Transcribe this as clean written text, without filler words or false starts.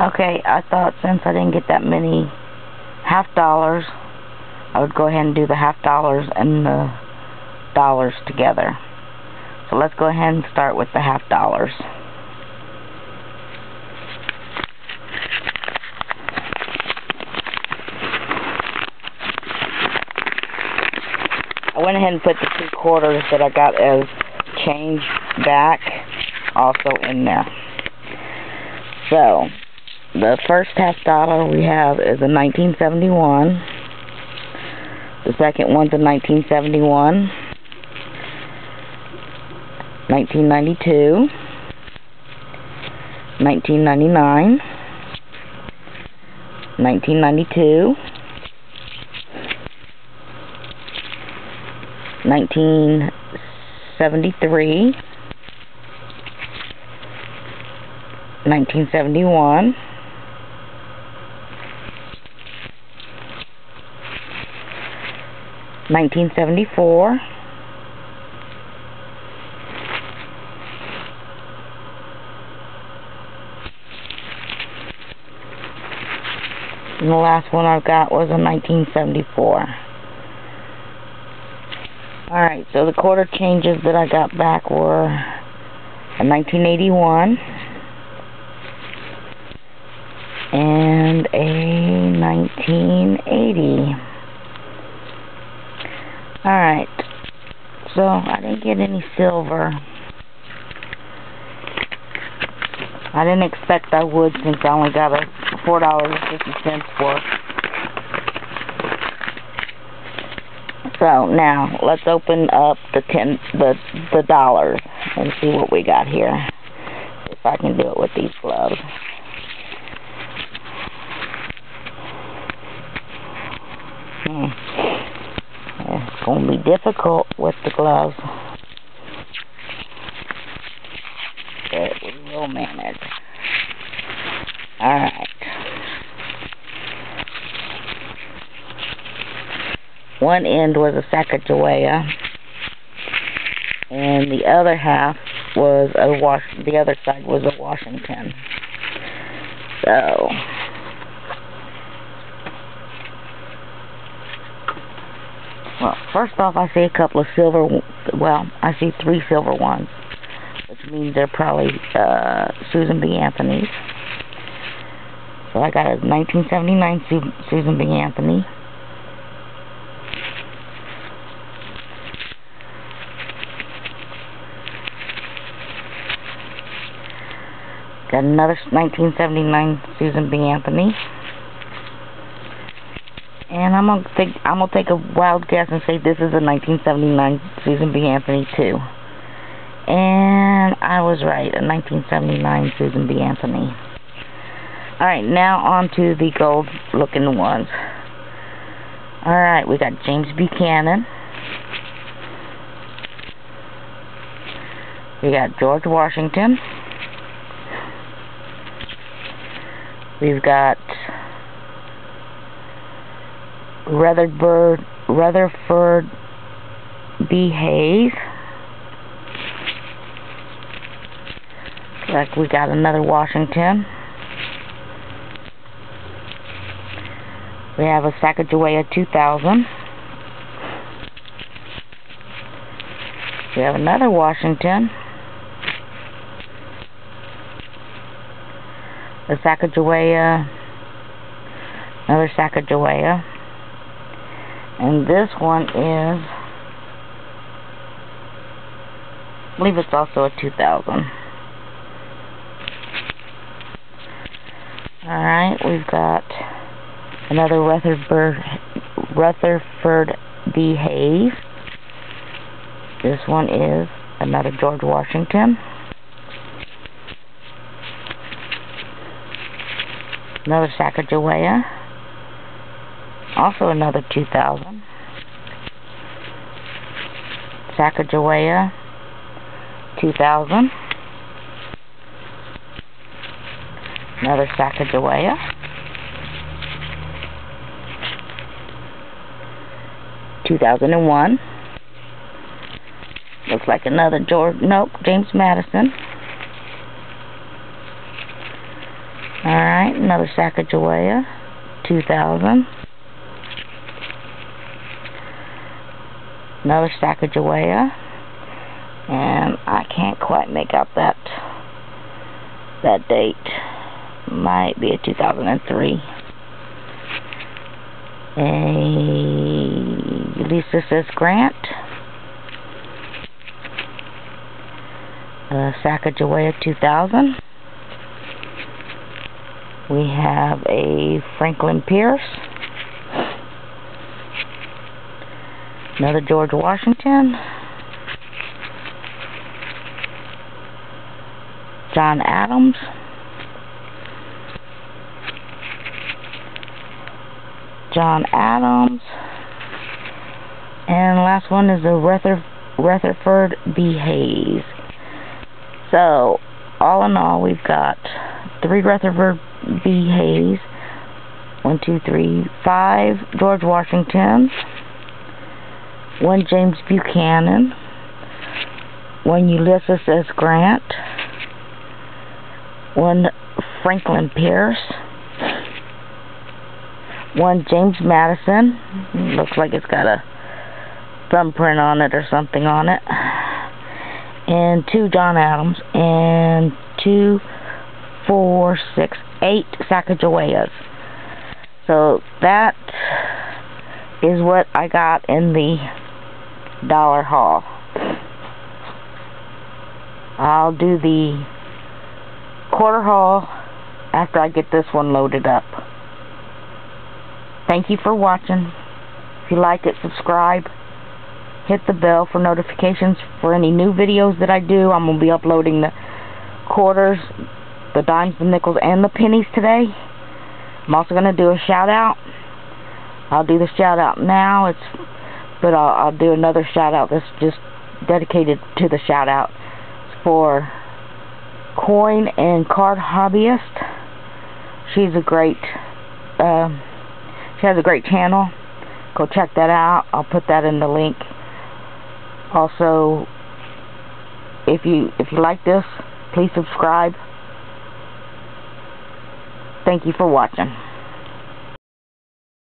Okay, I thought since I didn't get that many half dollars, I would go ahead and do the half dollars and the dollars together. So let's go ahead and start with the half dollars. I went ahead and put the 2 quarters that I got as change back also in there. So the first half dollar we have is a 1971. The second one's a 1971. 1992. 1999. 1992. 1973. 1971. 1974. And the last one I got was a 1974. Alright, so the quarter changes that I got back were a 1981 and a 1980. Alright, so I didn't get any silver. I didn't expect I would since I only got a $4.50 worth. So now let's open up the dollars and see what we got here. If I can do it with these gloves. It's going to be difficult with the gloves. But we will manage. Alright. One end was a Sacagawea, and the other half was the other side was a Washington. So well, first off, I see a couple of silver, well, I see 3 silver ones, which means they're probably Susan B. Anthony's. So I got a 1979 Susan B. Anthony. Got another 1979 Susan B. Anthony. And I'm gonna take a wild guess and say this is a 1979 Susan B. Anthony too. And I was right, a 1979 Susan B. Anthony. Alright, now on to the gold looking ones. Alright, we got James Buchanan. We got George Washington. We've got Rutherford B. Hayes. Like we got another Washington. We have a Sacagawea 2000. We have another Washington. A Sacagawea. Another Sacagawea. And this one is, I believe it's also a 2000. Alright, we've got another Rutherford B. Hayes. This one is another George Washington. Another Sacagawea. Also another 2000. Sacagawea 2000. Another Sacagawea. (2001). Looks like another James Madison. Alright, another Sacagawea, 2000. Another Sacagawea. And I can't quite make out that date. Might be a 2003. Ulysses S. Grant. Sacagawea 2000. We have a Franklin Pierce. Another George Washington. John Adams. John Adams. And last one is the Rutherford B. Hayes. So, all in all, we've got 3 Rutherford B. Hayes, 1, 2, 3, 5 George Washingtons, 1 James Buchanan, 1 Ulysses S. Grant, 1 Franklin Pierce, 1 James Madison. Looks like it's got a thumbprint on it or something on it. And 2 John Adams, and 2, 4, 6, 8 Sacagaweas. So that is what I got in the dollar haul. I'll do the quarter haul after I get this one loaded up. Thank you for watching. If you like it, subscribe. Hit the bell for notifications for any new videos that I do. I'm going to be uploading the quarters, the dimes, the nickels, and the pennies today. I'm also going to do a shout out. I'll do the shout out now, but I'll do another shout out that's just dedicated to the shout out. It's for Coin and Card Hobbyist. She's a great, she has a great channel. Go check that out. I'll put that in the link. Also, if you like this, please subscribe. Thank you for watching.